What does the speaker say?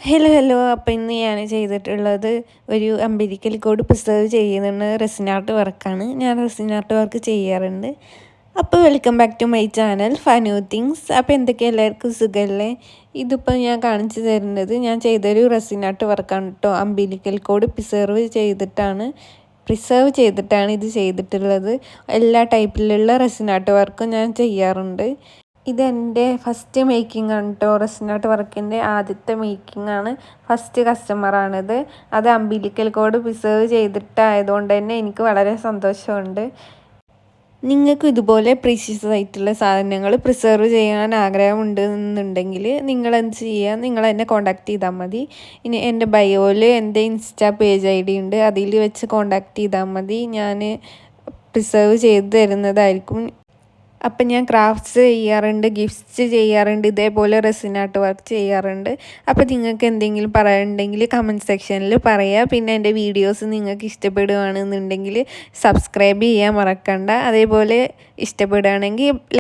Hello. അപ്പോൾ ഇന്ന് ഞാൻ ചെയ്തിട്ടുള്ളത് ഒരു അമ്പരിക്കൽ കോഡ് പ്രിസർവ് ചെയ്യുന്ന റെസിൻ ആർട്ട് വർക്കാണ്. ഞാൻ റെസിൻ ആർട്ട് വർക്ക് ചെയ്യാറുണ്ട്. അപ്പോൾ welcome back to my channel Fanu things. അപ്പോൾ എന്തൊക്കെ എല്ലാവർക്കും സുഖമല്ലേ? ഇതിപ്പോൾ ഞാൻ കാണിച്ചു തരുന്നത് ഞാൻ ചെയ്തൊരു റെസിൻ ആർട്ട് വർക്കാണ് കേട്ടോ. അമ്പരിക്കൽ കോഡ് പ്രിസർവ് ചെയ്തിട്ടാണ് ഇത് ചെയ്തിട്ടുള്ളത്. എല്ലാ ടൈപ്പിലുള്ള റെസിൻ ആർട്ട് വർക്കും ഞാൻ ചെയ്യാറുണ്ട്. ഇതെൻ്റെ ഫസ്റ്റ് മേക്കിംഗ് ആണ് കേട്ടോ. റെസിൻ ആർട്ട് വർക്കിൻ്റെ ആദ്യത്തെ മേക്കിംഗ് ആണ്. ഫസ്റ്റ് കസ്റ്റമറാണിത്. അത് അംബിലിക്കൽ കോഡ് പ്രിസർവ് ചെയ്തിട്ടായതുകൊണ്ട് തന്നെ എനിക്ക് വളരെ സന്തോഷമുണ്ട്. നിങ്ങൾക്ക് ഇതുപോലെ പ്രീഷ്യസ് ആയിട്ടുള്ള സാധനങ്ങൾ പ്രിസർവ് ചെയ്യാൻ ആഗ്രഹമുണ്ട് എന്നുണ്ടെങ്കിൽ നിങ്ങൾ എന്ത് ചെയ്യുക, നിങ്ങൾ എന്നെ കോൺടാക്റ്റ് ചെയ്താൽ മതി. ഇനി എൻ്റെ ബയോയിൽ എൻ്റെ ഇൻസ്റ്റാ പേജ് ID ഉണ്ട്, അതിൽ വെച്ച് കോൺടാക്റ്റ് ചെയ്താൽ മതി. ഞാൻ പ്രിസർവ് ചെയ്ത് തരുന്നതായിരിക്കും. അപ്പം ഞാൻ ക്രാഫ്റ്റ്സ് ചെയ്യാറുണ്ട്, ഗിഫ്റ്റ്സ് ചെയ്യാറുണ്ട്, ഇതേപോലെ റെസിൻ ആർട്ട് വർക്ക് ചെയ്യാറുണ്ട്. അപ്പോൾ നിങ്ങൾക്ക് എന്തെങ്കിലും പറയാനുണ്ടെങ്കിൽ കമൻറ്റ് സെക്ഷനിൽ പറയുക. പിന്നെ എൻ്റെ വീഡിയോസ് നിങ്ങൾക്ക് ഇഷ്ടപ്പെടുകയാണെന്നുണ്ടെങ്കിൽ സബ്സ്ക്രൈബ് ചെയ്യാൻ മറക്കണ്ട. അതേപോലെ ഇഷ്ടപ്പെടുകയാണെങ്കിൽ